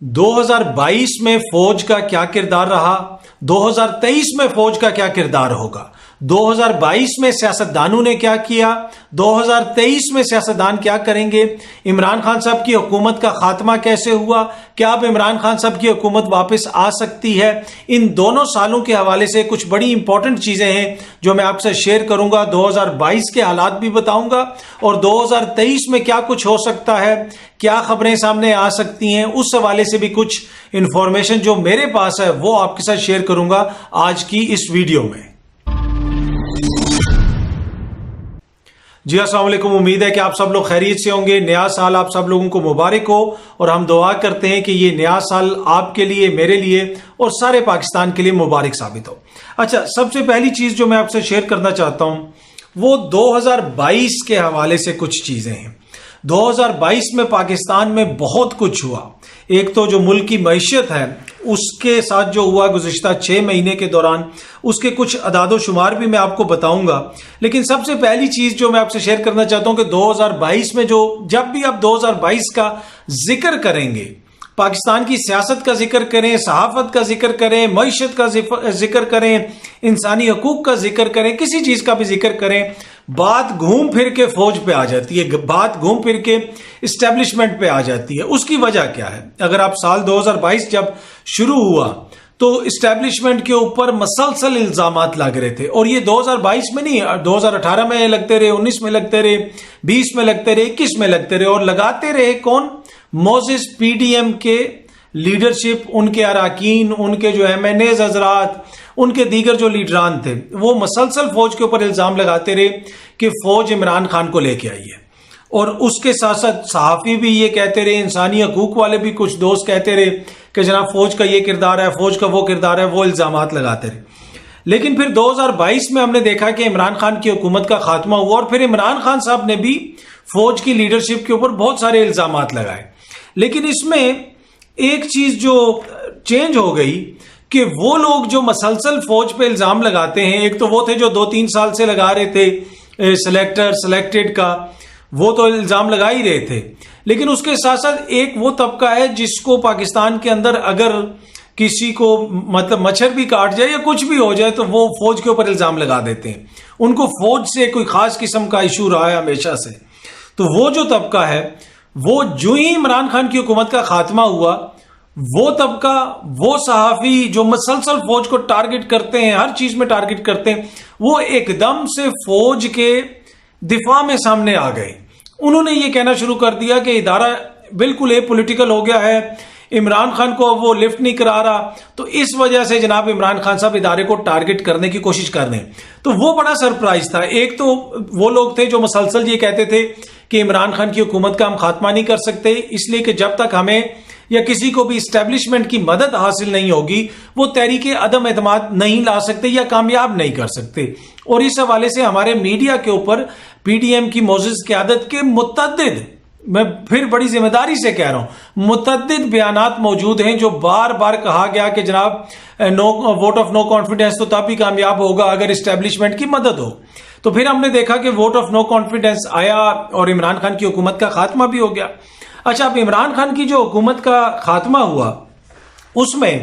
2022 میں فوج کا کیا کردار رہا، 2023 میں فوج کا کیا کردار ہوگا، 2022 میں سیاستدانوں نے کیا کیا، 2023 میں سیاستدان کیا کریں گے، عمران خان صاحب کی حکومت کا خاتمہ کیسے ہوا، کیا اب عمران خان صاحب کی حکومت واپس آ سکتی ہے۔ ان دونوں سالوں کے حوالے سے کچھ بڑی امپورٹنٹ چیزیں ہیں جو میں آپ سے شیئر کروں گا۔ 2022 کے حالات بھی بتاؤں گا اور 2023 میں کیا کچھ ہو سکتا ہے، کیا خبریں سامنے آ سکتی ہیں، اس حوالے سے بھی کچھ انفارمیشن جو میرے پاس ہے وہ آپ کے ساتھ شیئر کروں گا آج کی اس ویڈیو میں۔ جی السلام علیکم، امید ہے کہ آپ سب لوگ خیریت سے ہوں گے۔ نیا سال آپ سب لوگوں کو مبارک ہو اور ہم دعا کرتے ہیں کہ یہ نیا سال آپ کے لیے، میرے لیے اور سارے پاکستان کے لیے مبارک ثابت ہو۔ اچھا، سب سے پہلی چیز جو میں آپ سے شیئر کرنا چاہتا ہوں وہ 2022 کے حوالے سے کچھ چیزیں ہیں۔ 2022 میں پاکستان میں بہت کچھ ہوا۔ ایک تو جو ملک کی معیشت ہے اس کے ساتھ جو ہوا گزشتہ 6 مہینے کے دوران، اس کے کچھ اعداد و شمار بھی میں آپ کو بتاؤں گا۔ لیکن سب سے پہلی چیز جو میں آپ سے شیئر کرنا چاہتا ہوں کہ 2022 میں جب بھی آپ 2022 کا ذکر کریں گے، پاکستان کی سیاست کا ذکر کریں، صحافت کا ذکر کریں، معیشت کا ذکر کریں، انسانی حقوق کا ذکر کریں، کسی چیز کا بھی ذکر کریں، بات گھوم پھر کے فوج پہ آ جاتی ہے، بات گھوم پھر کے اسٹیبلشمنٹ پہ آ جاتی ہے۔ اس کی وجہ کیا ہے؟ اگر آپ سال 2022 جب شروع ہوا تو اسٹیبلشمنٹ کے اوپر مسلسل الزامات لگ رہے تھے، اور یہ 2022 میں نہیں، 2018 میں لگتے رہے، 19 میں لگتے رہے، 20 میں لگتے رہے، 21 میں لگتے رہے، اور لگاتے رہے کون؟ موزز پی ڈی ایم کے لیڈرشپ، ان کے اراکین، ان کے جو ایم این ایز حضرات، ان کے دیگر جو لیڈران تھے، وہ مسلسل فوج کے اوپر الزام لگاتے رہے کہ فوج عمران خان کو لے کے آئی ہے۔ اور اس کے ساتھ ساتھ صحافی بھی یہ کہتے رہے، انسانی حقوق والے بھی کچھ دوست کہتے رہے کہ جناب فوج کا یہ کردار ہے، فوج کا وہ کردار ہے، وہ الزامات لگاتے رہے۔ لیکن پھر 2022 میں ہم نے دیکھا کہ عمران خان کی حکومت کا خاتمہ ہوا، اور پھر عمران خان صاحب نے بھی فوج کی لیڈرشپ کے اوپر بہت سارے الزامات لگائے۔ لیکن اس میں ایک چیز جو چینج ہو گئی کہ وہ لوگ جو مسلسل فوج پہ الزام لگاتے ہیں، ایک تو وہ تھے جو 2-3 سال سے لگا رہے تھے سلیکٹڈ کا، وہ تو الزام لگا ہی رہے تھے، لیکن اس کے ساتھ ساتھ ایک وہ طبقہ ہے جس کو پاکستان کے اندر اگر کسی کو مطلب مچھر بھی کاٹ جائے یا کچھ بھی ہو جائے تو وہ فوج کے اوپر الزام لگا دیتے ہیں۔ ان کو فوج سے کوئی خاص قسم کا ایشو رہا ہے ہمیشہ سے۔ تو وہ جو طبقہ ہے، وہ جو ہی عمران خان کی حکومت کا خاتمہ ہوا، وہ طبقہ، وہ صحافی جو مسلسل فوج کو ٹارگٹ کرتے ہیں، ہر چیز میں ٹارگٹ کرتے ہیں، وہ ایک دم سے فوج کے دفاع میں سامنے آ گئے۔ انہوں نے یہ کہنا شروع کر دیا کہ ادارہ بالکل اے پولیٹیکل ہو گیا ہے، عمران خان کو وہ لفٹ نہیں کرا رہا، تو اس وجہ سے جناب عمران خان صاحب ادارے کو ٹارگٹ کرنے کی کوشش کر رہے ہیں۔ تو وہ بڑا سرپرائز تھا۔ ایک تو وہ لوگ تھے جو مسلسل یہ کہتے تھے کہ عمران خان کی حکومت کا ہم خاتمہ نہیں کر سکتے، اس لیے کہ جب تک ہمیں یا کسی کو بھی اسٹیبلشمنٹ کی مدد حاصل نہیں ہوگی وہ تحریک عدم اعتماد نہیں لا سکتے یا کامیاب نہیں کر سکتے۔ اور اس حوالے سے ہمارے میڈیا کے اوپر پی ڈی ایم کی معزز قیادت کے متعدد، میں پھر بڑی ذمہ داری سے کہہ رہا ہوں، متعدد بیانات موجود ہیں جو بار بار کہا گیا کہ جناب ووٹ آف نو کانفیڈنس تو تب ہی کامیاب ہوگا اگر اسٹیبلشمنٹ کی مدد ہو۔ تو پھر ہم نے دیکھا کہ ووٹ آف نو کانفیڈنس آیا اور عمران خان کی حکومت کا خاتمہ بھی ہو گیا۔ اچھا، اب عمران خان کی جو حکومت کا خاتمہ ہوا اس میں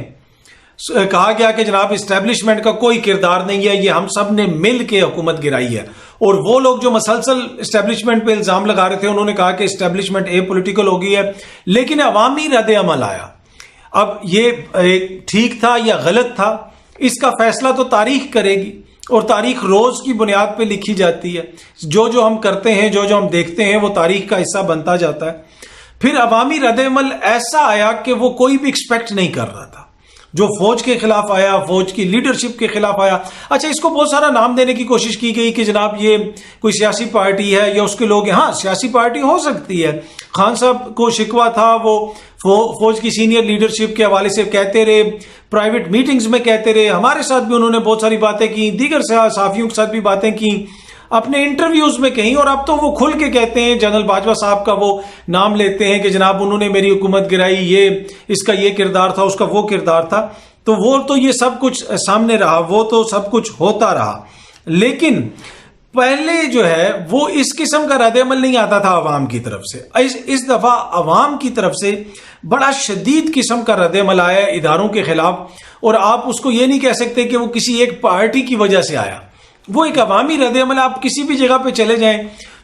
کہا گیا کہ جناب اسٹیبلشمنٹ کا کوئی کردار نہیں ہے، یہ ہم سب نے مل کے حکومت گرائی ہے۔ اور وہ لوگ جو مسلسل اسٹیبلشمنٹ پہ الزام لگا رہے تھے انہوں نے کہا کہ اسٹیبلشمنٹ اے پولیٹیکل ہو گئی ہے، لیکن عوامی رد عمل آیا۔ اب یہ ٹھیک تھا یا غلط تھا، اس کا فیصلہ تو تاریخ کرے گی، اور تاریخ روز کی بنیاد پہ لکھی جاتی ہے۔ جو ہم کرتے ہیں، جو ہم دیکھتے ہیں، وہ تاریخ کا حصہ بنتا جاتا ہے۔ پھر عوامی رد عمل ایسا آیا کہ وہ کوئی بھی ایکسپیکٹ نہیں کر رہا تھا، جو فوج کے خلاف آیا، فوج کی لیڈرشپ کے خلاف آیا۔ اچھا، اس کو بہت سارا نام دینے کی کوشش کی گئی کہ جناب یہ کوئی سیاسی پارٹی ہے یا اس کے لوگ ہیں۔ ہاں، سیاسی پارٹی ہو سکتی ہے۔ خان صاحب کو شکوہ تھا، وہ فوج کی سینئر لیڈرشپ کے حوالے سے کہتے رہے، پرائیویٹ میٹنگز میں کہتے رہے، ہمارے ساتھ بھی انہوں نے بہت ساری باتیں کی، دیگر صحافیوں کے ساتھ بھی باتیں کی، اپنے انٹرویوز میں کہیں، اور اب تو وہ کھل کے کہتے ہیں، جنرل باجوہ صاحب کا وہ نام لیتے ہیں کہ جناب انہوں نے میری حکومت گرائی، یہ اس کا یہ کردار تھا، اس کا وہ کردار تھا۔ تو وہ تو یہ سب کچھ سامنے رہا، وہ تو سب کچھ ہوتا رہا، لیکن پہلے جو ہے وہ اس قسم کا رد عمل نہیں آتا تھا عوام کی طرف سے۔ اس دفعہ عوام کی طرف سے بڑا شدید قسم کا رد عمل آیا ہے اداروں کے خلاف، اور آپ اس کو یہ نہیں کہہ سکتے کہ وہ کسی ایک پارٹی کی وجہ سے آیا، وہ ایک عوامی رد عمل۔ آپ کسی بھی جگہ پہ چلے جائیں،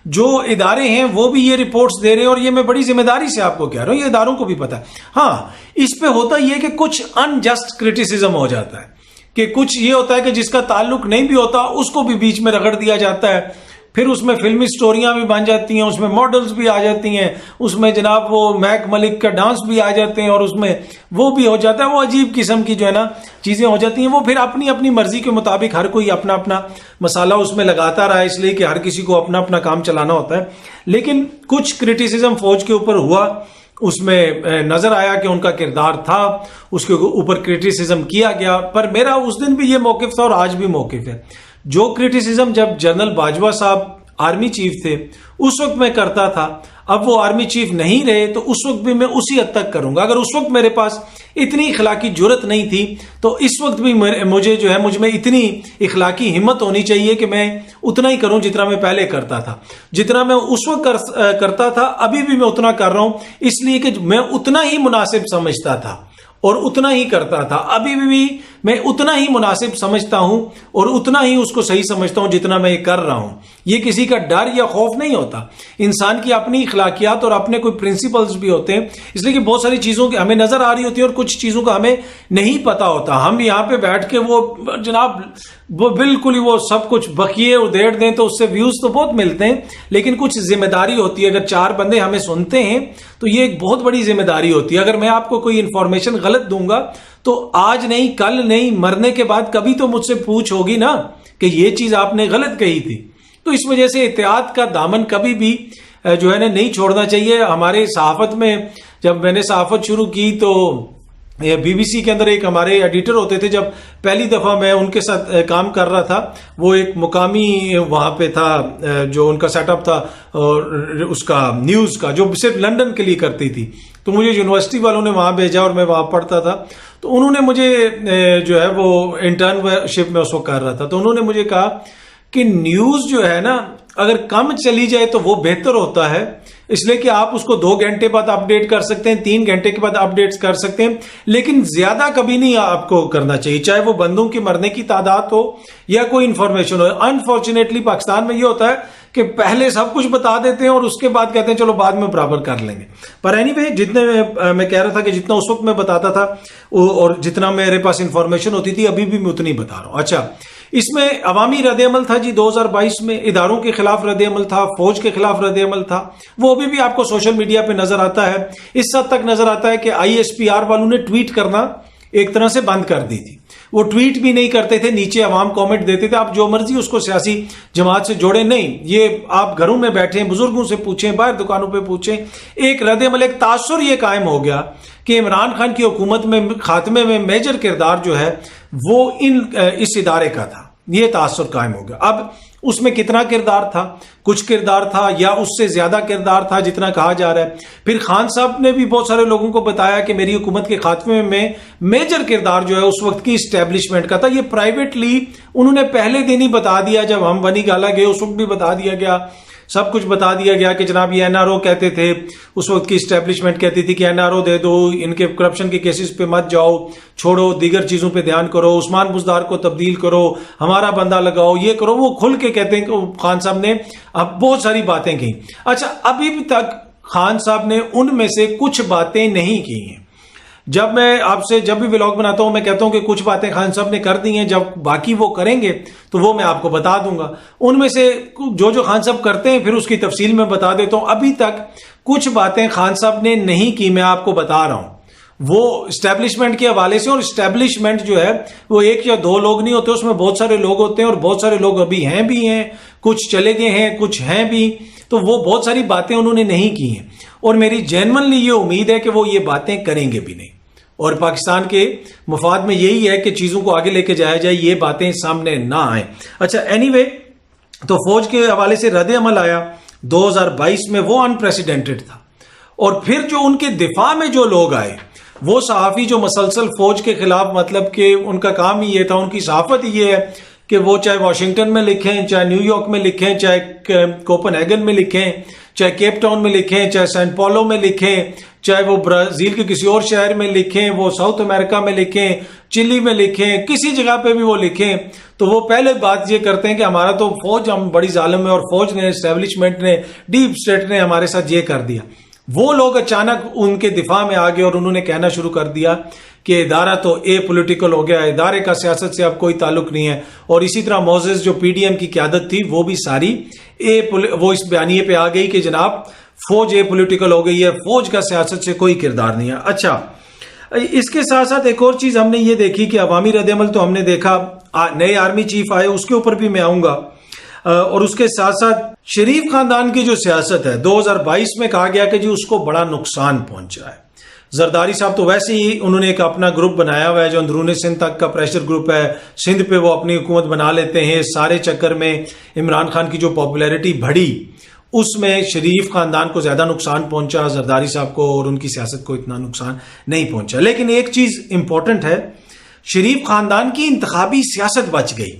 جو ادارے ہیں وہ بھی یہ رپورٹس دے رہے ہیں، اور یہ میں بڑی ذمہ داری سے آپ کو کہہ رہا ہوں، یہ اداروں کو بھی پتا ہے۔ ہاں، اس پہ ہوتا یہ کہ کچھ انجسٹ کرٹیسزم ہو جاتا ہے، کہ کچھ یہ ہوتا ہے کہ جس کا تعلق نہیں بھی ہوتا اس کو بھی بیچ میں رگڑ دیا جاتا ہے، پھر اس میں فلمی سٹوریاں بھی بن جاتی ہیں، اس میں ماڈلز بھی آ جاتی ہیں، اس میں جناب وہ میک ملک کا ڈانس بھی آ جاتے ہیں، اور اس میں وہ بھی ہو جاتا ہے، وہ عجیب قسم کی جو ہے نا چیزیں ہو جاتی ہیں۔ وہ پھر اپنی اپنی مرضی کے مطابق ہر کوئی اپنا اپنا مسالہ اس میں لگاتا رہا ہے، اس لیے کہ ہر کسی کو اپنا اپنا کام چلانا ہوتا ہے۔ لیکن کچھ کرٹیسزم فوج کے اوپر ہوا، اس میں نظر آیا کہ ان کا کردار تھا، اس کے اوپر کرٹیسزم کیا گیا، پر میرا اس دن بھی یہ موقف تھا اور آج بھی موقف ہے۔ جو کرٹیسزم جب جنرل باجوہ صاحب آرمی چیف تھے اس وقت میں کرتا تھا، اب وہ آرمی چیف نہیں رہے تو اس وقت بھی میں اسی حد تک کروں گا۔ اگر اس وقت میرے پاس اتنی اخلاقی جرت نہیں تھی تو اس وقت بھی مجھے جو ہے مجھ میں اتنی اخلاقی ہمت ہونی چاہیے کہ میں اتنا ہی کروں جتنا میں پہلے کرتا تھا۔ جتنا میں اس وقت کرتا تھا ابھی بھی میں اتنا کر رہا ہوں، اس لیے کہ میں اتنا ہی مناسب سمجھتا تھا اور اتنا ہی کرتا تھا۔ ابھی بھی میں اتنا ہی مناسب سمجھتا ہوں اور اتنا ہی اس کو صحیح سمجھتا ہوں جتنا میں یہ کر رہا ہوں۔ یہ کسی کا ڈر یا خوف نہیں ہوتا، انسان کی اپنی اخلاقیات اور اپنے کوئی پرنسپلز بھی ہوتے ہیں، اس لیے کہ بہت ساری چیزوں کی ہمیں نظر آ رہی ہوتی ہے اور کچھ چیزوں کا ہمیں نہیں پتا ہوتا۔ ہم یہاں پہ بیٹھ کے وہ جناب وہ بالکل ہی وہ سب کچھ بکیے ادھیڑ دیں تو اس سے ویوز تو بہت ملتے ہیں، لیکن کچھ ذمہ داری ہوتی ہے۔ اگر 4 بندے ہمیں سنتے ہیں تو یہ ایک بہت بڑی ذمہ داری ہوتی ہے۔ اگر میں آپ کو کوئی انفارمیشن غلط دوں گا تو آج نہیں کل نہیں مرنے کے بعد کبھی تو مجھ سے پوچھ ہوگی نا کہ یہ چیز آپ نے غلط کہی تھی۔ تو اس وجہ سے احتیاط کا دامن کبھی بھی جو ہے نا نہیں چھوڑنا چاہیے۔ ہمارے صحافت میں جب میں نے صحافت شروع کی تو بی بی سی کے اندر ایک ہمارے ایڈیٹر ہوتے تھے، جب پہلی دفعہ میں ان کے ساتھ کام کر رہا تھا، وہ ایک مقامی وہاں پہ تھا جو ان کا سیٹ اپ تھا اس کا نیوز کا، جو صرف لندن کے لیے کرتی تھی، تو مجھے یونیورسٹی والوں نے وہاں بھیجا اور میں وہاں پڑھتا تھا، تو انہوں نے مجھے جو ہے وہ انٹرن شپ میں اس وقت کر رہا تھا، تو انہوں نے مجھے کہا کہ نیوز جو ہے نا اگر کم چلی جائے تو وہ بہتر ہوتا ہے، اس لیے کہ آپ اس کو 2 گھنٹے بعد اپ ڈیٹ کر سکتے ہیں، 3 گھنٹے کے بعد اپ ڈیٹ کر سکتے ہیں، لیکن زیادہ کبھی نہیں آپ کو کرنا چاہیے، چاہے وہ بندوں کی مرنے کی تعداد ہو یا کوئی انفارمیشن ہو۔ انفارچونیٹلی پاکستان میں یہ ہوتا ہے کہ پہلے سب کچھ بتا دیتے ہیں اور اس کے بعد کہتے ہیں چلو بعد میں برابر کر لیں گے۔ پر اینی وے جتنے میں کہہ رہا تھا کہ جتنا اس وقت میں بتاتا تھا اور جتنا میرے پاس انفارمیشن ہوتی تھی ابھی بھی میں اتنی بتا رہا ہوں۔ اچھا، اس میں عوامی رد عمل تھا جی 2022 میں، اداروں کے خلاف رد عمل تھا، فوج کے خلاف رد عمل تھا، وہ ابھی بھی آپ کو سوشل میڈیا پہ نظر آتا ہے۔ اس حد تک نظر آتا ہے کہ ISPR والوں نے ٹویٹ کرنا ایک طرح سے بند کر دی تھی، وہ ٹویٹ بھی نہیں کرتے تھے، نیچے عوام کامنٹ دیتے تھے، آپ جو مرضی اس کو سیاسی جماعت سے جوڑیں، نہیں، یہ آپ گھروں میں بیٹھیں، بزرگوں سے پوچھیں، باہر دکانوں پہ پوچھیں، ایک رد عمل، ایک تاثر یہ قائم ہو گیا کہ عمران خان کی حکومت میں خاتمے میں میجر کردار جو ہے وہ اس ادارے کا تھا، یہ تاثر قائم ہو گیا۔ اب اس میں کتنا کردار تھا؟ کچھ کردار تھا یا اس سے زیادہ کردار تھا جتنا کہا جا رہا ہے؟ پھر خان صاحب نے بھی بہت سارے لوگوں کو بتایا کہ میری حکومت کے خاتمے میں میجر کردار جو ہے اس وقت کی اسٹیبلشمنٹ کا تھا۔ یہ پرائیویٹلی انہوں نے پہلے دن ہی بتا دیا، جب ہم بنی گالا گئے اس وقت بھی بتا دیا گیا، سب کچھ بتا دیا گیا کہ جناب یہ NRO کہتے تھے، اس وقت کی اسٹیبلشمنٹ کہتی تھی کہ NRO دے دو، ان کے کرپشن کے کیسز پہ مت جاؤ، چھوڑو، دیگر چیزوں پہ دھیان کرو، عثمان بزدار کو تبدیل کرو، ہمارا بندہ لگاؤ، یہ کرو، وہ کھل کے کہتے ہیں کہ خان صاحب نے اب بہت ساری باتیں کی۔ اچھا، ابھی تک خان صاحب نے ان میں سے کچھ باتیں نہیں کی ہیں۔ جب میں آپ سے جب بھی ولاگ بناتا ہوں میں کہتا ہوں کہ کچھ باتیں خان صاحب نے کر دی ہیں، جب باقی وہ کریں گے تو وہ میں آپ کو بتا دوں گا۔ ان میں سے جو خان صاحب کرتے ہیں پھر اس کی تفصیل میں بتا دیتا ہوں۔ ابھی تک کچھ باتیں خان صاحب نے نہیں کی، میں آپ کو بتا رہا ہوں، وہ اسٹیبلشمنٹ کے حوالے سے۔ اور اسٹیبلشمنٹ جو ہے وہ 1 یا 2 لوگ نہیں ہوتے، اس میں بہت سارے لوگ ہوتے ہیں، اور بہت سارے لوگ ابھی ہیں بھی ہیں، کچھ چلے گئے ہیں، کچھ ہیں بھی، تو وہ بہت ساری باتیں انہوں نے نہیں کی ہیں، اور میری جینوئنلی یہ امید ہے کہ وہ یہ باتیں کریں گے بھی نہیں، اور پاکستان کے مفاد میں یہی ہے کہ چیزوں کو آگے لے کے جایا جائے، یہ باتیں سامنے نہ آئیں۔ اچھا، اینی وے، تو فوج کے حوالے سے رد عمل آیا 2022 میں، وہ انپریسیڈنٹڈ تھا۔ اور پھر جو ان کے دفاع میں جو لوگ آئے، وہ صحافی جو مسلسل فوج کے خلاف، مطلب کہ ان کا کام ہی یہ تھا، ان کی صحافت ہی یہ ہے کہ وہ چاہے واشنگٹن میں لکھیں، چاہے نیو یارک میں لکھیں، چاہے کوپن ہیگن میں لکھیں، چاہے کیپ ٹاؤن میں لکھیں، چاہے سینٹ پولو میں لکھیں، چاہے وہ برازیل کے کسی اور شہر میں لکھیں، وہ ساؤتھ امریکہ میں لکھیں، چلی میں لکھیں، کسی جگہ پہ بھی وہ لکھیں، تو وہ پہلے بات یہ کرتے ہیں کہ ہمارا تو فوج ہم بڑی ظالم ہے اور فوج نے، اسٹیبلشمنٹ نے، ڈیپ اسٹیٹ نے ہمارے ساتھ یہ کر دیا۔ وہ لوگ اچانک ان کے دفاع میں آ گئے اور انہوں نے کہنا شروع کر دیا کہ ادارہ تو اے پولیٹیکل ہو گیا، ادارے کا سیاست سے اب کوئی تعلق نہیں ہے، اور اسی طرح موزز جو پی ڈی ایم کی قیادت تھی وہ بھی ساری وہ اس بیانیے پہ آ گئی کہ جناب فوج اے پولیٹیکل ہو گئی ہے، فوج کا سیاست سے کوئی کردار نہیں ہے۔ اچھا، اس کے ساتھ ساتھ ایک اور چیز ہم نے یہ دیکھی کہ عوامی رد عمل تو ہم نے دیکھا، نئے آرمی چیف آئے، اس کے اوپر بھی میں آؤں گا، اور اس کے ساتھ ساتھ شریف خاندان کی جو سیاست ہے 2022 میں کہا گیا کہ جی اس کو بڑا نقصان پہنچا ہے۔ زرداری صاحب تو ویسے ہی انہوں نے ایک اپنا گروپ بنایا ہوا ہے جو اندرون سندھ تک کا پریشر گروپ ہے، سندھ پہ وہ اپنی حکومت بنا لیتے ہیں، سارے چکر میں عمران خان کی جو پاپولیرٹی بڑھی اس میں شریف خاندان کو زیادہ نقصان پہنچا، زرداری صاحب کو اور ان کی سیاست کو اتنا نقصان نہیں پہنچا۔ لیکن ایک چیز امپورٹنٹ ہے، شریف خاندان کی انتخابی سیاست بچ گئی۔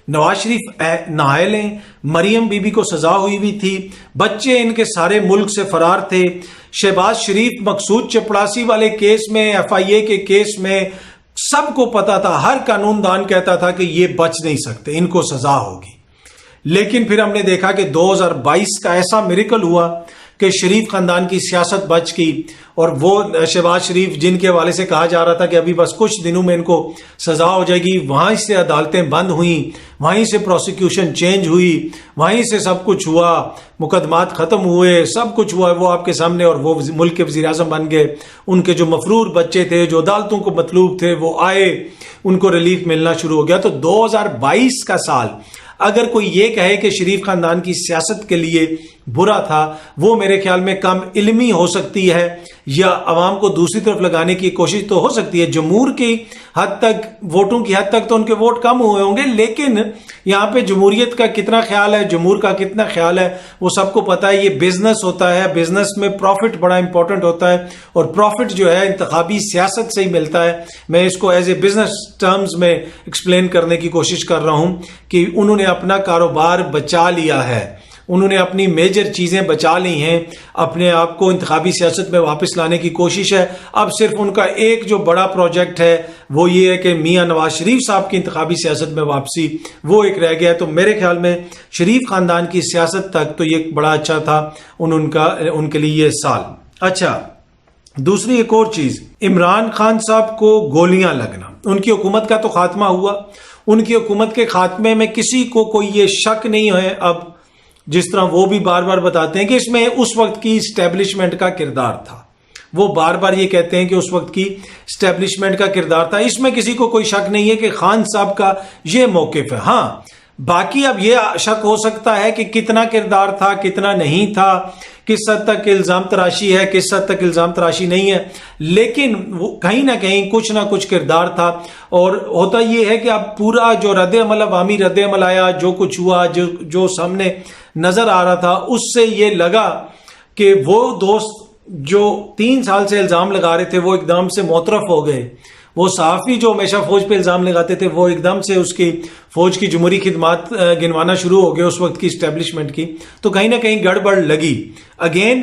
نواز شریف نہائے لیں، مریم بی بی کو سزا ہوئی تھی، بچے ان کے سارے ملک سے فرار تھے، شہباز شریف مقصود چپڑاسی والے کیس میں، ایف آئی اے کے کیس میں سب کو پتا تھا، ہر قانون دان کہتا تھا کہ یہ بچ نہیں سکتے، ان کو سزا ہوگی۔ لیکن پھر ہم نے دیکھا کہ 2022 کا ایسا میریکل ہوا کہ شریف خاندان کی سیاست بچ گئی، اور وہ شہباز شریف جن کے حوالے سے کہا جا رہا تھا کہ ابھی بس کچھ دنوں میں ان کو سزا ہو جائے گی، وہیں سے عدالتیں بند ہوئیں، وہیں سے پروسیکیوشن چینج ہوئی، وہیں سے سب کچھ ہوا، مقدمات ختم ہوئے، سب کچھ ہوا، وہ آپ کے سامنے، اور وہ ملک کے وزیر اعظم بن گئے۔ ان کے جو مفرور بچے تھے، جو عدالتوں کو مطلوب تھے، وہ آئے، ان کو ریلیف ملنا شروع ہو گیا۔ تو 2022 کا سال اگر کوئی یہ کہے کہ شریف خاندان کی سیاست کے لیے برا تھا، وہ میرے خیال میں کم علمی ہو سکتی ہے، یا عوام کو دوسری طرف لگانے کی کوشش تو ہو سکتی ہے۔ جمہور کی حد تک، ووٹوں کی حد تک تو ان کے ووٹ کم ہوئے ہوں گے، لیکن یہاں پہ جمہوریت کا کتنا خیال ہے، جمہور کا کتنا خیال ہے، وہ سب کو پتا ہے۔ یہ بزنس ہوتا ہے، بزنس میں پروفٹ بڑا امپورٹنٹ ہوتا ہے، اور پروفٹ جو ہے انتخابی سیاست سے ہی ملتا ہے۔ میں اس کو ایز اے بزنس ٹرمز میں ایکسپلین کرنے کی کوشش کر رہا ہوں کہ انہوں نے اپنا کاروبار بچا لیا ہے، انہوں نے اپنی میجر چیزیں بچا لی ہیں، اپنے آپ کو انتخابی سیاست میں واپس لانے کی کوشش ہے۔ اب صرف ان کا ایک جو بڑا پروجیکٹ ہے وہ یہ ہے کہ میاں نواز شریف صاحب کی انتخابی سیاست میں واپسی، وہ ایک رہ گیا ہے۔ تو میرے خیال میں شریف خاندان کی سیاست تک تو یہ بڑا اچھا تھا ان کے لیے یہ سال۔ اچھا، دوسری ایک اور چیز، عمران خان صاحب کو گولیاں لگنا، ان کی حکومت کا تو خاتمہ ہوا، ان کی حکومت کے خاتمے میں کسی کو کوئی یہ شک نہیں ہے اب، جس طرح وہ بھی بار بار بتاتے ہیں کہ اس میں اس وقت کی اسٹیبلشمنٹ کا کردار تھا، وہ بار بار یہ کہتے ہیں کہ اس وقت کی اسٹیبلشمنٹ کا کردار تھا، اس میں کسی کو کوئی شک نہیں ہے کہ خان صاحب کا یہ موقف ہے۔ ہاں، باقی اب یہ شک ہو سکتا ہے کہ کتنا کردار تھا، کتنا نہیں تھا، کس حد تک الزام تراشی ہے، کس حد تک الزام تراشی نہیں ہے، لیکن وہ کہیں نہ کہیں کچھ نہ کچھ کردار تھا۔ اور ہوتا یہ ہے کہ اب پورا جو رد عمل، عوامی رد عمل آیا، جو کچھ ہوا، جو سامنے نظر آ رہا تھا، اس سے یہ لگا کہ وہ دوست جو 3 سال سے الزام لگا رہے تھے وہ ایک دم سے موترف ہو گئے، وہ صحافی جو ہمیشہ فوج پہ الزام لگاتے تھے وہ ایک دم سے اس کی فوج کی جمہوری خدمات گنوانا شروع ہو گئے اس وقت کی اسٹیبلشمنٹ کی، تو کہیں نہ کہیں گڑبڑ لگی۔ اگین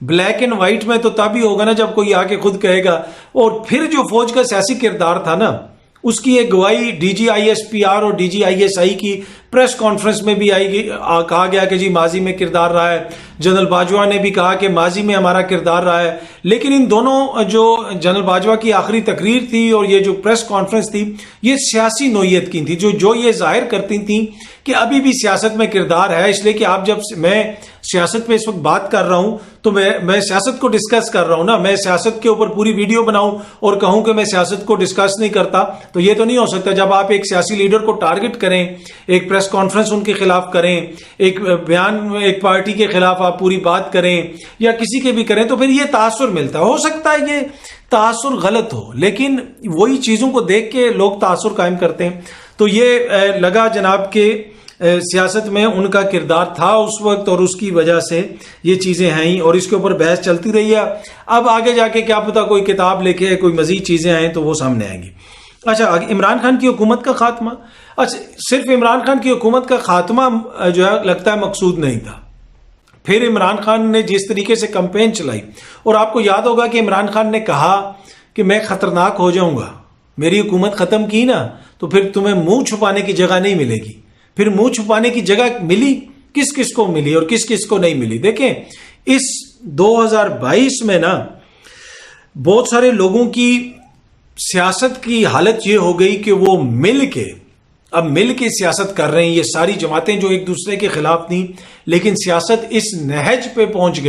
بلیک اینڈ وائٹ میں تو تب ہی ہوگا نا جب کوئی آ کے خود کہے گا، اور پھر جو فوج کا سیاسی کردار تھا نا، اس کی ایک گواہی D G I S P R اور D G I S I کی پریس کانفرنس میں بھی کہا گیا کہ جی ماضی میں کردار رہا ہے، جنرل باجوہ نے بھی کہا کہ ماضی میں ہمارا کردار رہا ہے، لیکن ان دونوں جو جنرل باجوہ کی آخری تقریر تھی اور یہ جو پریس کانفرنس تھی، یہ سیاسی نوعیت کی تھی، جو یہ ظاہر کرتی تھیں کہ ابھی بھی سیاست میں کردار ہے۔ اس لیے کہ آپ جب میں سیاست پہ اس وقت بات کر رہا ہوں تو میں سیاست کو ڈسکس کر رہا ہوں نا، میں سیاست کے اوپر پوری ویڈیو بناؤں اور کہوں کہ میں سیاست کو ڈسکس نہیں کرتا، تو یہ تو نہیں ہو سکتا۔ جب آپ ایک سیاسی لیڈر کو ٹارگٹ کریں، ایک پریس کانفرنس ان کے خلاف کریں، ایک بیان ایک پارٹی کے خلاف آپ پوری بات کریں یا کسی کے بھی کریں، تو پھر یہ تاثر ملتا ہے۔ ہو سکتا ہے یہ تاثر غلط ہو، لیکن وہی چیزوں کو دیکھ کے لوگ تاثر قائم کرتے ہیں۔ تو یہ لگا جناب کہ سیاست میں ان کا کردار تھا اس وقت، اور اس کی وجہ سے یہ چیزیں ہیں، اور اس کے اوپر بحث چلتی رہی ہے۔ اب آگے جا کے کیا پتا کوئی کتاب لکھے، کوئی مزید چیزیں آئیں تو وہ سامنے آئیں گی۔ اچھا، عمران خان کی حکومت کا خاتمہ، اچھا صرف عمران خان کی حکومت کا خاتمہ جو ہے لگتا ہے مقصود نہیں تھا، پھر عمران خان نے جس طریقے سے کمپین چلائی، اور آپ کو یاد ہوگا کہ عمران خان نے کہا کہ میں خطرناک ہو جاؤں گا، میری حکومت ختم کی نا تو پھر تمہیں منہ چھپانے کی جگہ نہیں ملے گی۔ پھر منہ چھپانے کی جگہ ملی، کس کس کو ملی اور کس کس کو نہیں ملی؟ دیکھیں اس 2022 میں نا بہت سارے لوگوں کی سیاست کی حالت یہ ہو گئی کہ وہ مل کے سیاست کر رہے ہیں۔ یہ ساری جماعتیں جو ایک دوسرے کے خلاف تھیں، لیکن سیاست اس نہج پہ پہنچ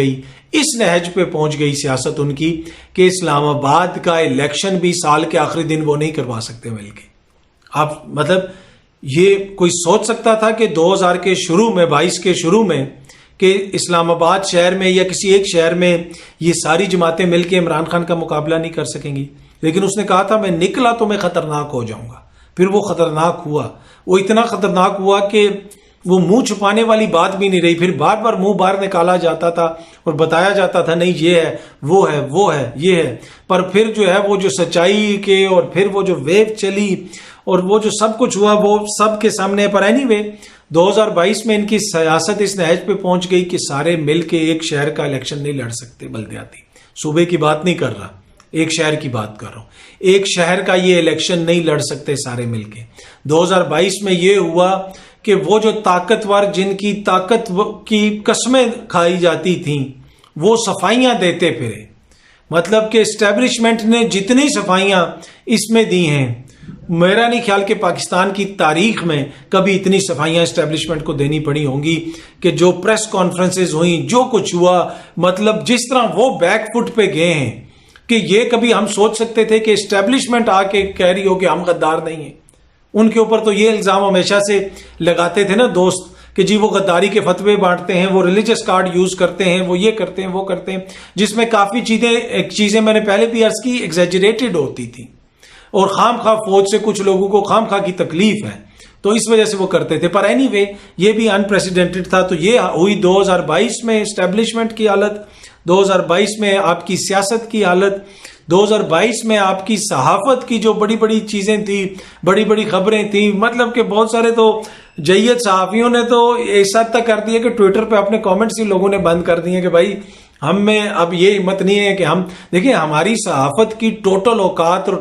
گئی سیاست ان کی کہ اسلام آباد کا الیکشن بھی سال کے آخری دن وہ نہیں کروا سکتے مل کے۔ آپ مطلب یہ کوئی سوچ سکتا تھا کہ 2000 کے شروع میں، 22 کے شروع میں، کہ اسلام آباد شہر میں یا کسی ایک شہر میں یہ ساری جماعتیں مل کے عمران خان کا مقابلہ نہیں کر سکیں گی؟ لیکن اس نے کہا تھا میں نکلا تو میں خطرناک ہو جاؤں گا۔ پھر وہ خطرناک ہوا، وہ اتنا خطرناک ہوا کہ وہ منہ چھپانے والی بات بھی نہیں رہی۔ پھر بار بار منہ باہر نکالا جاتا تھا اور بتایا جاتا تھا نہیں یہ ہے، وہ ہے، یہ ہے، پر پھر جو ہے وہ جو سچائی کے اور پھر وہ جو ویو چلی اور وہ جو سب کچھ ہوا وہ سب کے سامنے۔ پر اینی وے 2022 میں ان کی سیاست اس نہج پہ پہنچ گئی کہ سارے مل کے ایک شہر کا الیکشن نہیں لڑ سکتے، بلدیاتی صوبے کی بات نہیں کر رہا، ایک شہر کی بات کر رہا ہوں۔ ایک شہر کا یہ الیکشن نہیں لڑ سکتے سارے مل کے۔ 2022 میں یہ ہوا کہ وہ جو طاقتور جن کی طاقت کی قسمیں کھائی جاتی تھیں وہ صفائیاں دیتے پھرے۔ مطلب کہ اسٹیبلشمنٹ نے جتنی صفائیاں اس میں دی ہیں، میرا نہیں خیال کہ پاکستان کی تاریخ میں کبھی اتنی صفائیاں اسٹیبلشمنٹ کو دینی پڑی ہوں گی کہ جو پریس کانفرنسز ہوئیں، جو کچھ ہوا، مطلب جس طرح وہ بیک فٹ پہ گئے ہیں کہ یہ کبھی ہم سوچ سکتے تھے کہ اسٹیبلشمنٹ آ کے کہہ رہی ہو کہ ہم غدار نہیں ہیں؟ ان کے اوپر تو یہ الزام ہمیشہ سے لگاتے تھے نا دوست کہ جی وہ غداری کے فتوے بانٹتے ہیں، وہ ریلیجس کارڈ یوز کرتے ہیں، وہ یہ کرتے ہیں، وہ کرتے ہیں، جس میں کافی چیزیں میں نے پہلے بھی عرض کی ایگزیجریٹڈ ہوتی تھی اور خام خواہ فوج سے کچھ لوگوں کو خام خواہ کی تکلیف ہے تو اس وجہ سے وہ کرتے تھے۔ پر اینی وے یہ بھی انپریسیڈنٹڈ تھا۔ تو یہ ہوئی 2022 میں اسٹیبلشمنٹ کی حالت، 2022 میں آپ کی سیاست کی حالت، 2022 میں آپ کی صحافت کی جو بڑی بڑی چیزیں تھیں، بڑی بڑی خبریں تھیں، مطلب کہ بہت سارے تو جید صحافیوں نے تو اس حد تک کر دیا کہ ٹویٹر پہ اپنے کامنٹس ہی لوگوں نے بند کر دیے کہ بھائی ہم میں اب یہ ہمت نہیں ہے کہ ہم دیکھیں ہماری صحافت کی ٹوٹل اوقات اور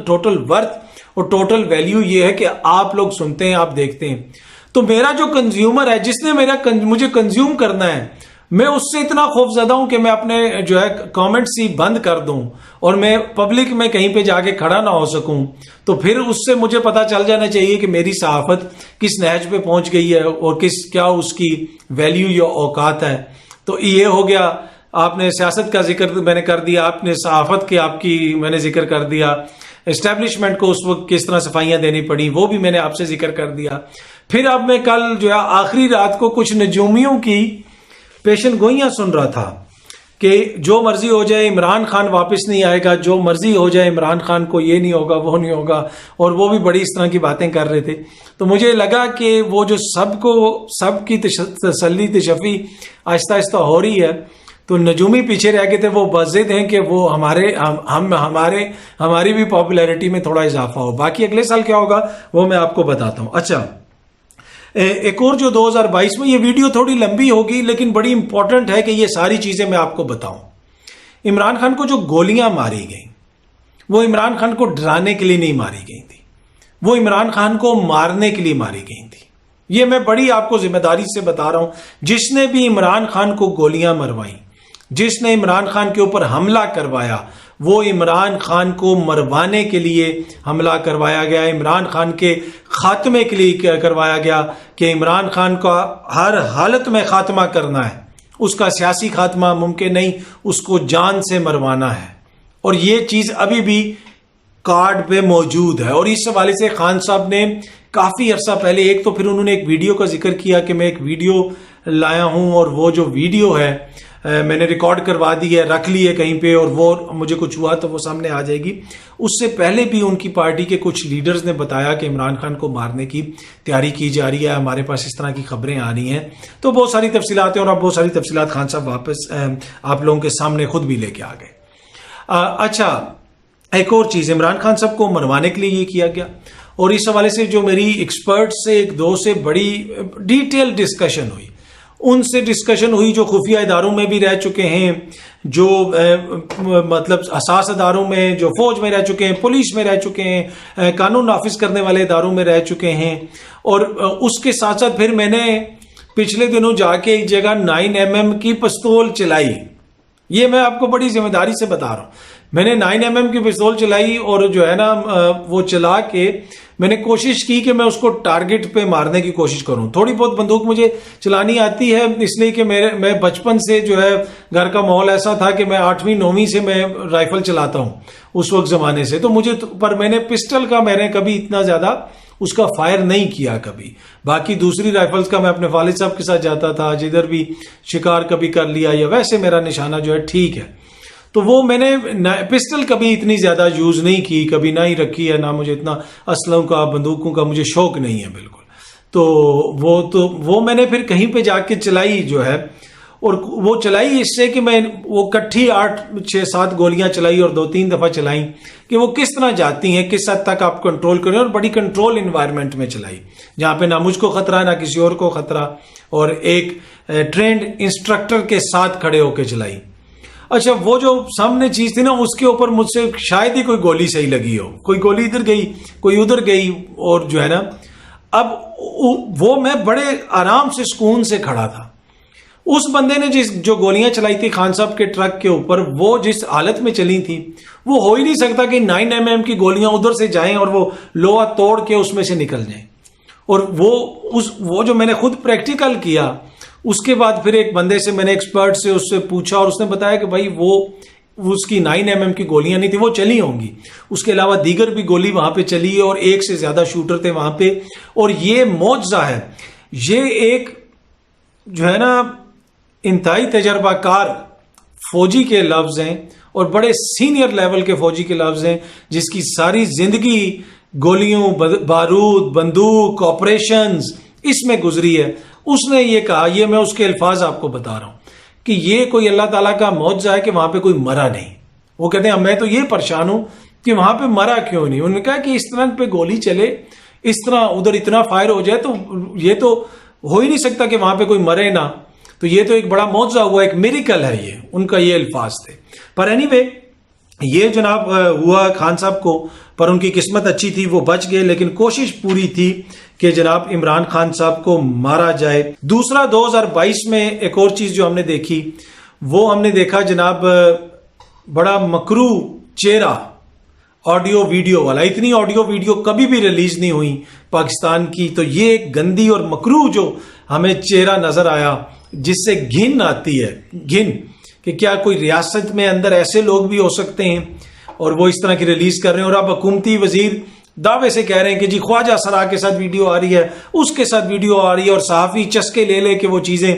ٹوٹل ورتھ اور ٹوٹل ویلیو یہ ہے کہ آپ لوگ سنتے ہیں، آپ دیکھتے ہیں۔ تو میرا جو کنزیومر ہے، جس نے مجھے کنزیوم کرنا ہے، میں اس سے اتنا خوف زدہ ہوں کہ میں اپنے جو ہے کامنٹس ہی بند کر دوں اور میں پبلک میں کہیں پہ جا کے کھڑا نہ ہو سکوں، تو پھر اس سے مجھے پتا چل جانا چاہیے کہ میری صحافت کس نہج پہ پہنچ گئی ہے اور کیا اس کی ویلیو یا اوقات ہے۔ تو یہ ہو گیا، آپ نے سیاست کا ذکر میں نے کر دیا، آپ نے صحافت کی آپ کی میں نے ذکر کر دیا، اسٹیبلشمنٹ کو اس وقت کس طرح صفائیاں دینی پڑی وہ بھی میں نے آپ سے ذکر کر دیا۔ پھر اب میں کل جو ہے آخری رات کو کچھ نجومیوں کی پیشن گوئیاں سن رہا تھا کہ جو مرضی ہو جائے عمران خان واپس نہیں آئے گا، جو مرضی ہو جائے عمران خان کو یہ نہیں ہوگا، وہ نہیں ہوگا، اور وہ بھی بڑی اس طرح کی باتیں کر رہے تھے۔ تو مجھے لگا کہ وہ جو سب کی تسلی تشفی آہستہ آہستہ ہو رہی ہے، تو نجومی پیچھے رہ گئے تھے، وہ بضد ہیں کہ وہ ہماری بھی پاپولیرٹی میں تھوڑا اضافہ ہو۔ باقی اگلے سال کیا ہوگا وہ میں آپ کو بتاتا ہوں۔ اچھا، ایک اور جو 2022 میں، یہ ویڈیو تھوڑی لمبی ہوگی لیکن بڑی امپورٹنٹ ہے کہ یہ ساری چیزیں میں آپ کو بتاؤں۔ عمران خان کو جو گولیاں ماری گئیں وہ عمران خان کو ڈرانے کے لیے نہیں ماری گئی تھی، وہ عمران خان کو مارنے کے لیے ماری گئی تھی۔ یہ میں بڑی آپ کو ذمہ داری سے بتا رہا ہوں، جس نے بھی عمران خان کو گولیاں مروائیں، جس نے عمران خان کے اوپر حملہ کروایا، وہ عمران خان کو مروانے کے لیے حملہ کروایا گیا، عمران خان کے خاتمے کے لیے کروایا گیا کہ عمران خان کا ہر حالت میں خاتمہ کرنا ہے، اس کا سیاسی خاتمہ ممکن نہیں، اس کو جان سے مروانا ہے۔ اور یہ چیز ابھی بھی کارڈ پہ موجود ہے۔ اور اس حوالے سے خان صاحب نے کافی عرصہ پہلے ایک تو پھر انہوں نے ایک ویڈیو کا ذکر کیا کہ میں ایک ویڈیو لایا ہوں اور وہ جو ویڈیو ہے میں نے ریکارڈ کروا دی ہے، رکھ لی ہے کہیں پہ، اور وہ مجھے کچھ ہوا تو وہ سامنے آ جائے گی۔ اس سے پہلے بھی ان کی پارٹی کے کچھ لیڈرز نے بتایا کہ عمران خان کو مارنے کی تیاری کی جا رہی ہے، ہمارے پاس اس طرح کی خبریں آ رہی ہیں۔ تو بہت ساری تفصیلات ہیں اور اب بہت ساری تفصیلات خان صاحب واپس آپ لوگوں کے سامنے خود بھی لے کے آ گئے۔ اچھا، ایک اور چیز، عمران خان صاحب کو مروانے کے لیے یہ کیا گیا، اور اس حوالے سے جو میری ایکسپرٹ سے ایک دو سے بڑی ڈیٹیل ڈسکشن ہوئی، ان سے ڈسکشن ہوئی جو خفیہ اداروں میں بھی رہ چکے ہیں، جو مطلب حساس اداروں میں، جو فوج میں رہ چکے ہیں، پولیس میں رہ چکے ہیں، قانون نافذ کرنے والے اداروں میں رہ چکے ہیں. اور اس کے ساتھ ساتھ پھر میں نے پچھلے دنوں جا کے ایک جگہ 9mm کی پستول چلائی. یہ میں آپ کو بڑی ذمہ داری سے بتا رہا ہوں. میں نے 9mm کی پستول چلائی اور جو ہے نا وہ چلا کے میں نے کوشش کی کہ میں اس کو ٹارگٹ پہ مارنے کی کوشش کروں. تھوڑی بہت بندوق مجھے چلانی آتی ہے، اس لیے کہ میں بچپن سے جو ہے گھر کا ماحول ایسا تھا کہ میں 8ویں 9ویں سے میں رائفل چلاتا ہوں اس وقت زمانے سے. تو پر میں نے پسٹل کا میں نے کبھی اتنا زیادہ اس کا فائر نہیں کیا کبھی. باقی دوسری رائفلز کا میں اپنے والد صاحب کے ساتھ جاتا تھا، جدھر بھی شکار کبھی کر لیا یا ویسے میرا نشانہ جو ہے ٹھیک ہے. تو وہ میں نے پسٹل کبھی اتنی زیادہ یوز نہیں کی، کبھی نہ ہی رکھی ہے، نہ مجھے اتنا اسلحوں کا بندوقوں کا مجھے شوق نہیں ہے بالکل. تو وہ میں نے پھر کہیں پہ جا کے چلائی جو ہے، اور وہ چلائی اس سے کہ میں وہ کٹھی 8 6 7 گولیاں چلائی اور 2-3 دفعہ چلائیں کہ وہ کس طرح جاتی ہیں، کس حد تک آپ کنٹرول کریں، اور بڑی کنٹرول انوائرمنٹ میں چلائی جہاں پہ نہ مجھ کو خطرہ نہ کسی اور کو خطرہ، اور ایک ٹرینڈ انسٹرکٹر کے ساتھ کھڑے ہو کے چلائی. اچھا، وہ جو سامنے چیز تھی نا اس کے اوپر مجھ سے شاید ہی کوئی گولی صحیح لگی ہو، کوئی گولی ادھر گئی کوئی ادھر گئی، اور جو ہے نا اب وہ میں بڑے آرام سے سکون سے کھڑا تھا. اس بندے نے جو گولیاں چلائی تھی خان صاحب کے ٹرک کے اوپر، وہ جس حالت میں چلی تھی وہ ہو ہی نہیں سکتا کہ 9mm کی گولیاں ادھر سے جائیں اور وہ لوہا توڑ کے اس میں سے نکل جائیں. اور وہ جو میں نے خود پریکٹیکل کیا، اس کے بعد پھر ایک بندے سے میں نے ایکسپرٹ سے اس سے پوچھا، اور اس نے بتایا کہ بھائی وہ اس کی 9mm کی گولیاں نہیں تھی، وہ چلی ہوں گی. اس کے علاوہ دیگر بھی گولی وہاں پہ چلی اور ایک سے زیادہ شوٹر تھے وہاں پہ. اور یہ معجزہ ہے، یہ ایک جو ہے نا انتہائی تجربہ کار فوجی کے لفظ ہیں اور بڑے سینئر لیول کے فوجی کے لفظ ہیں، جس کی ساری زندگی گولیوں، بارود، بندوق، آپریشنز اس میں گزری ہے. اس نے یہ کہا، یہ میں اس کے الفاظ آپ کو بتا رہا ہوں، کہ یہ کوئی اللہ تعالیٰ کا معجزہ ہے کہ وہاں پہ کوئی مرا نہیں. وہ کہتے ہیں میں تو یہ پریشان ہوں کہ وہاں پہ مرا کیوں نہیں. انہوں نے کہا کہ اس طرح پہ گولی چلے، اس طرح ادھر اتنا فائر ہو جائے، تو یہ تو ہو ہی نہیں سکتا کہ وہاں پہ کوئی مرے نہ. تو یہ تو ایک بڑا معجزہ ہوا، ایک میریکل ہے. یہ ان کا یہ الفاظ تھے. پر اینی وے یہ جناب ہوا خان صاحب کو، پر ان کی قسمت اچھی تھی، وہ بچ گئے. لیکن کوشش پوری تھی کہ جناب عمران خان صاحب کو مارا جائے. دوسرا 2022 میں ایک اور چیز جو ہم نے دیکھی، وہ ہم نے دیکھا جناب بڑا مکرو چہرہ آڈیو ویڈیو والا. اتنی آڈیو ویڈیو کبھی بھی ریلیز نہیں ہوئی پاکستان کی. تو یہ ایک گندی اور مکرو جو ہمیں چہرہ نظر آیا، جس سے گھن آتی ہے، گھن کہ کیا کوئی ریاست میں اندر ایسے لوگ بھی ہو سکتے ہیں اور وہ اس طرح کی ریلیز کر رہے ہیں. اور اب حکومتی وزیر دعوے سے کہہ رہے ہیں کہ جی خواجہ سرا کے ساتھ ویڈیو آ رہی ہے، اس کے ساتھ ویڈیو آ رہی ہے، اور صحافی چسکے لے لے کے وہ چیزیں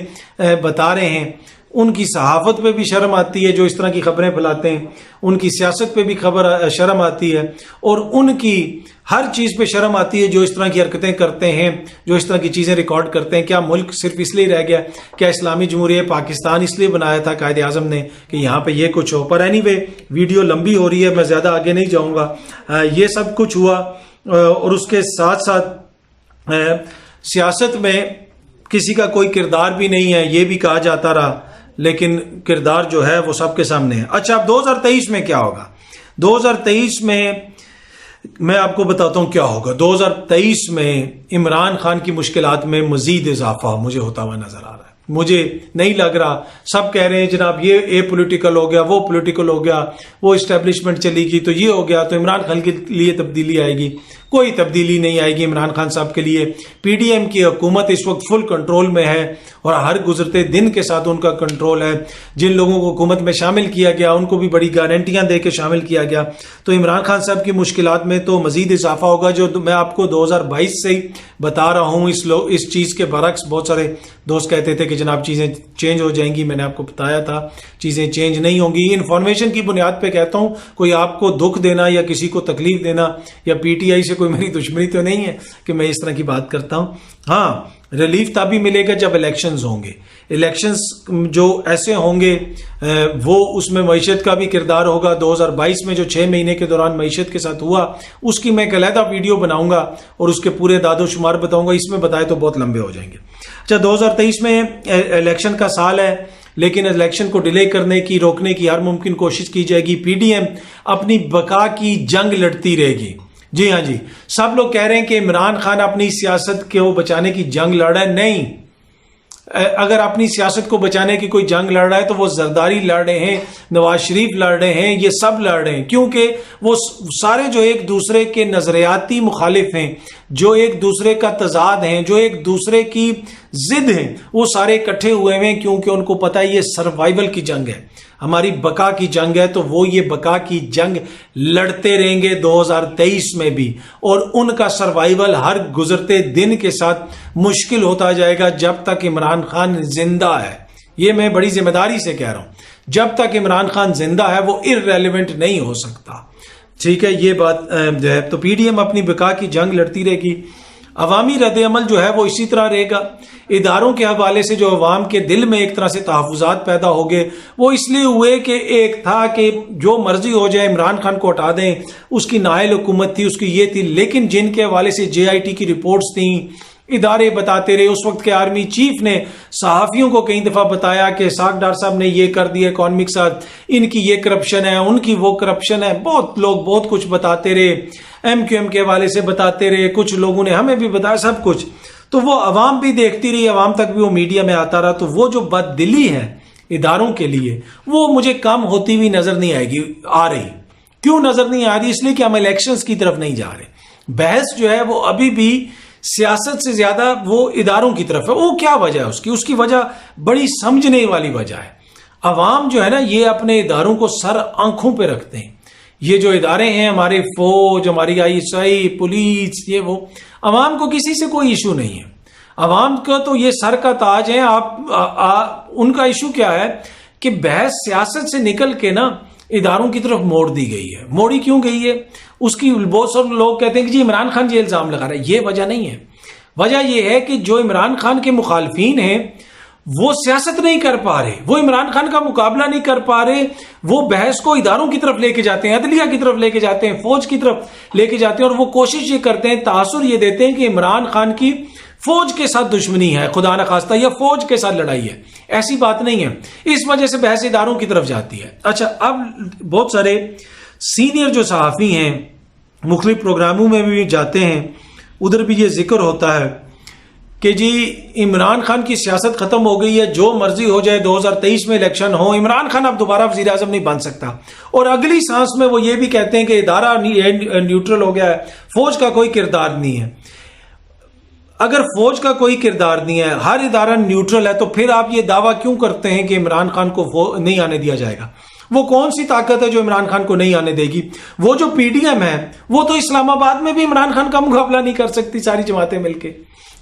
بتا رہے ہیں. ان کی صحافت پہ بھی شرم آتی ہے جو اس طرح کی خبریں پھیلاتے ہیں، ان کی سیاست پہ بھی شرم آتی ہے، اور ان کی ہر چیز پہ شرم آتی ہے جو اس طرح کی حرکتیں کرتے ہیں، جو اس طرح کی چیزیں ریکارڈ کرتے ہیں. کیا ملک صرف اس لیے رہ گیا؟ کیا اسلامی جمہوریہ پاکستان اس لیے بنایا تھا قائد اعظم نے کہ یہاں پہ یہ کچھ ہو؟ پر اینی وے ویڈیو لمبی ہو رہی ہے، میں زیادہ آگے نہیں جاؤں گا. یہ سب کچھ ہوا، اور اس کے ساتھ ساتھ سیاست میں کسی کا کوئی کردار بھی نہیں ہے، یہ بھی کہا جاتا رہا، لیکن کردار جو ہے وہ سب کے سامنے ہے. اچھا، اب 2023 میں کیا ہوگا؟ 2023 میں آپ کو بتاتا ہوں کیا ہوگا. 2023 میں عمران خان کی مشکلات میں مزید اضافہ مجھے ہوتا ہوا نظر آ رہا ہے. مجھے نہیں لگ رہا، سب کہہ رہے ہیں جناب یہ پولیٹیکل ہو گیا، وہ پولیٹیکل ہو گیا، وہ اسٹیبلشمنٹ چلی گئی تو یہ ہو گیا، تو عمران خان کے لیے تبدیلی آئے گی. کوئی تبدیلی نہیں آئے گی عمران خان صاحب کے لیے. پی ڈی ایم کی حکومت اس وقت فل کنٹرول میں ہے، اور ہر گزرتے دن کے ساتھ ان کا کنٹرول ہے. جن لوگوں کو حکومت میں شامل کیا گیا ان کو بھی بڑی گارنٹیاں دے کے شامل کیا گیا. تو عمران خان صاحب کی مشکلات میں تو مزید اضافہ ہوگا، جو میں آپ کو 2022 سے ہی بتا رہا ہوں. اس چیز کے برعکس بہت سارے دوست کہتے تھے کہ جناب چیزیں چینج ہو جائیں گی. میں نے آپ کو بتایا تھا چیزیں چینج نہیں ہوں گی. انفارمیشن کی بنیاد پہ کہتا ہوں، کوئی آپ کو دکھ دینا یا کسی کو تکلیف دینا یا پی ٹی آئی سے کوئی میری دشمنی تو نہیں ہے کہ میں اس طرح کی بات کرتا ہوں. ہاں، ریلیف تبھی ملے گا جب الیکشنز ہوں گے. الیکشنز جو ایسے ہوں گے وہ اس میں معیشت کا بھی کردار ہوگا. 2022 میں جو 6 مہینے کے دوران معیشت کے ساتھ ہوا، اس کی میں ایک علیحدہ ویڈیو بناؤں گا اور اس کے پورے داد و شمار بتاؤں گا. اس میں بتائے تو بہت لمبے ہو جائیں گے. اچھا 2023 میں الیکشن کا سال ہے، لیکن الیکشن کو ڈیلے کرنے کی، روکنے کی ہر ممکن کوشش کی جائے گی۔ پی ڈی ایم اپنی بقا کی جنگ لڑتی رہے گی۔ جی ہاں جی، سب لوگ کہہ رہے ہیں کہ عمران خان اپنی سیاست کو بچانے کی جنگ لڑ رہا ہے۔ نہیں، اگر اپنی سیاست کو بچانے کی کوئی جنگ لڑ رہا ہے تو وہ زرداری لڑ رہے ہیں، نواز شریف لڑ رہے ہیں، یہ سب لڑ رہے ہیں، کیونکہ وہ سارے جو ایک دوسرے کے نظریاتی مخالف ہیں، جو ایک دوسرے کا تضاد ہیں، جو ایک دوسرے کی ضد ہیں، وہ سارے اکٹھے ہوئے ہیں، کیونکہ ان کو پتہ ہے یہ سروائیول کی جنگ ہے، ہماری بقا کی جنگ ہے، تو وہ یہ بقا کی جنگ لڑتے رہیں گے 2023 میں بھی، اور ان کا سروائیول ہر گزرتے دن کے ساتھ مشکل ہوتا جائے گا جب تک عمران خان زندہ ہے۔ یہ میں بڑی ذمہ داری سے کہہ رہا ہوں، جب تک عمران خان زندہ ہے وہ ارریلیونٹ نہیں ہو سکتا۔ ٹھیک ہے، یہ بات جو ہے، تو پی ڈی ایم اپنی بقا کی جنگ لڑتی رہے گی۔ عوامی رد عمل جو ہے وہ اسی طرح رہے گا۔ اداروں کے حوالے سے جو عوام کے دل میں ایک طرح سے تحفظات پیدا ہو گئے، وہ اس لیے ہوئے کہ ایک تھا کہ جو مرضی ہو جائے عمران خان کو ہٹا دیں، اس کی نائل حکومت تھی، اس کی یہ تھی، لیکن جن کے حوالے سے جے آئی ٹی کی رپورٹس تھیں، ادارے بتاتے رہے، اس وقت کے آرمی چیف نے صحافیوں کو کئی دفعہ بتایا کہ ساکھ ڈار صاحب نے یہ کر دیا اکانومک ساتھ، ان کی یہ کرپشن ہے، ان کی وہ کرپشن ہے، بہت لوگ بہت کچھ بتاتے رہے، ایم کیو ایم کے حوالے سے بتاتے رہے، کچھ لوگوں نے ہمیں بھی بتایا سب کچھ، تو وہ عوام بھی دیکھتی رہی، عوام تک بھی وہ میڈیا میں آتا رہا، تو وہ جو بد دلی ہے اداروں کے لیے وہ مجھے کم ہوتی ہوئی نظر نہیں آئے گی، آ رہی۔ کیوں نظر نہیں آ رہی؟ اس لیے کہ ہم الیکشنز کی طرف نہیں جا رہے۔ بحث جو ہے وہ ابھی بھی سیاست سے زیادہ وہ اداروں کی طرف ہے۔ وہ کیا وجہ ہے اس کی وجہ بڑی سمجھنے والی وجہ ہے۔ عوام جو ہے نا، یہ اپنے اداروں کو سر آنکھوں پہ رکھتے ہیں۔ یہ جو ادارے ہیں، ہمارے فوج، ہماری آئی ایس آئی، پولیس، یہ وہ، عوام کو کسی سے کوئی ایشو نہیں ہے۔ عوام کا تو یہ سر کا تاج ہے۔ ان کا ایشو کیا ہے کہ بحث سیاست سے نکل کے نا اداروں کی طرف موڑ دی گئی ہے۔ موڑی کیوں گئی ہے؟ اس کی بہت سارے لوگ کہتے ہیں کہ جی عمران خان یہ الزام لگا رہا ہے۔ یہ وجہ نہیں ہے۔ وجہ یہ ہے کہ جو عمران خان کے مخالفین ہیں وہ سیاست نہیں کر پا رہے، وہ عمران خان کا مقابلہ نہیں کر پا رہے، وہ بحث کو اداروں کی طرف لے کے جاتے ہیں، عدلیہ کی طرف لے کے جاتے ہیں، فوج کی طرف لے کے جاتے ہیں، اور وہ کوشش یہ کرتے ہیں، تاثر یہ دیتے ہیں کہ عمران خان کی فوج کے ساتھ دشمنی ہے، خدا نخواستہ، یا فوج کے ساتھ لڑائی ہے۔ ایسی بات نہیں ہے۔ اس وجہ سے بحث اداروں کی طرف جاتی ہے۔ اچھا، اب بہت سارے سینئر جو صحافی ہیں مختلف پروگراموں میں بھی جاتے ہیں، ادھر بھی یہ ذکر ہوتا ہے کہ جی عمران خان کی سیاست ختم ہو گئی ہے، جو مرضی ہو جائے، 2023 میں الیکشن ہو، عمران خان اب دوبارہ وزیر اعظم نہیں بن سکتا۔ اور اگلی سانس میں وہ یہ بھی کہتے ہیں کہ ادارہ نیوٹرل ہو گیا ہے، فوج کا کوئی کردار نہیں ہے۔ اگر فوج کا کوئی کردار نہیں ہے، ہر ادارہ نیوٹرل ہے، تو پھر آپ یہ دعویٰ کیوں کرتے ہیں کہ عمران خان کو نہیں آنے دیا جائے گا؟ وہ کون سی طاقت ہے جو عمران خان کو نہیں آنے دے گی؟ وہ جو پی ڈی ایم ہے وہ تو اسلام آباد میں بھی عمران خان کا مقابلہ نہیں کر سکتی، ساری جماعتیں مل کے۔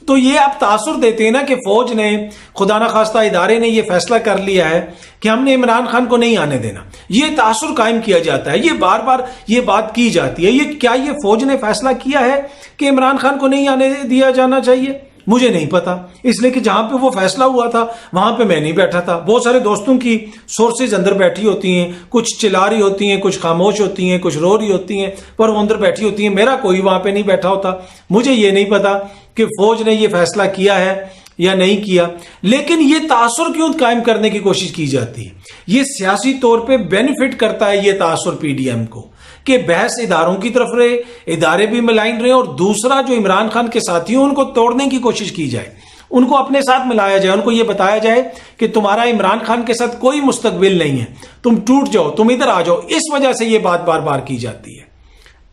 تو یہ آپ تاثر دیتے ہیں نا کہ فوج نے، خدا نخواستہ ادارے نے یہ فیصلہ کر لیا ہے کہ ہم نے عمران خان کو نہیں آنے دینا۔ یہ تاثر قائم کیا جاتا ہے، یہ بار بار یہ بات کی جاتی ہے۔ یہ فوج نے فیصلہ کیا ہے کہ عمران خان کو نہیں آنے دیا جانا چاہیے؟ مجھے نہیں پتا، اس لیے کہ جہاں پہ وہ فیصلہ ہوا تھا وہاں پہ میں نہیں بیٹھا تھا۔ بہت سارے دوستوں کی سورسز اندر بیٹھی ہوتی ہیں، کچھ چلا رہی ہوتی ہیں، کچھ خاموش ہوتی ہیں، کچھ رو رہی ہوتی ہیں، پر وہ اندر بیٹھی ہوتی ہیں۔ میرا کوئی وہاں پہ نہیں بیٹھا ہوتا، مجھے یہ نہیں پتا کہ فوج نے یہ فیصلہ کیا ہے یا نہیں کیا۔ لیکن یہ تاثر کیوں قائم کرنے کی کوشش کی جاتی ہے؟ یہ سیاسی طور پہ بینیفٹ کرتا ہے یہ تاثر پی ڈی ایم کو، کہ بحث اداروں کی طرف رہے، ادارے بھی ملائن رہے، اور دوسرا جو عمران خان کے ساتھی ہیں ان کو توڑنے کی کوشش کی جائے، ان کو اپنے ساتھ ملایا جائے، ان کو یہ بتایا جائے کہ تمہارا عمران خان کے ساتھ کوئی مستقبل نہیں ہے، تم ٹوٹ جاؤ، تم ادھر آ جاؤ۔ اس وجہ سے یہ بات بار بار کی جاتی ہے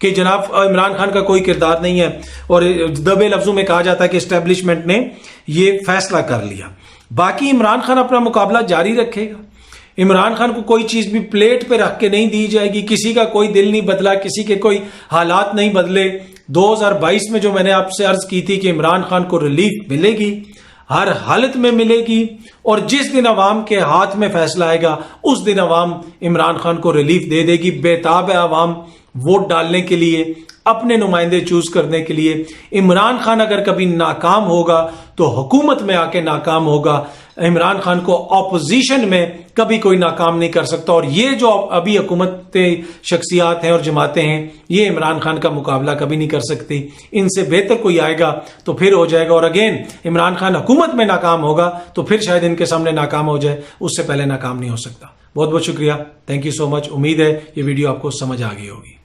کہ جناب عمران خان کا کوئی کردار نہیں ہے، اور دبے لفظوں میں کہا جاتا ہے کہ اسٹیبلشمنٹ نے یہ فیصلہ کر لیا۔ باقی عمران خان اپنا مقابلہ جاری رکھے گا۔ عمران خان کو کوئی چیز بھی پلیٹ پہ رکھ کے نہیں دی جائے گی، کسی کا کوئی دل نہیں بدلا، کسی کے کوئی حالات نہیں بدلے۔ 2022 میں جو میں نے آپ سے عرض کی تھی کہ عمران خان کو ریلیف ملے گی، ہر حالت میں ملے گی، اور جس دن عوام کے ہاتھ میں فیصلہ آئے گا اس دن عوام عمران خان کو ریلیف دے دے گی۔ بےتاب ہے عوام ووٹ ڈالنے کے لیے، اپنے نمائندے چوز کرنے کے لیے۔ عمران خان اگر کبھی ناکام ہوگا تو حکومت میں آ کے ناکام ہوگا، عمران خان کو اپوزیشن میں کبھی کوئی ناکام نہیں کر سکتا، اور یہ جو ابھی حکومت شخصیات ہیں اور جماعتیں ہیں یہ عمران خان کا مقابلہ کبھی نہیں کر سکتی۔ ان سے بہتر کوئی آئے گا تو پھر ہو جائے گا، اور اگین عمران خان حکومت میں ناکام ہوگا تو پھر شاید ان کے سامنے ناکام ہو جائے، اس سے پہلے ناکام نہیں ہو سکتا۔ بہت بہت شکریہ، تھینک یو سو مچ۔ امید ہے یہ ویڈیو آپ کو سمجھ آ گئی ہوگی۔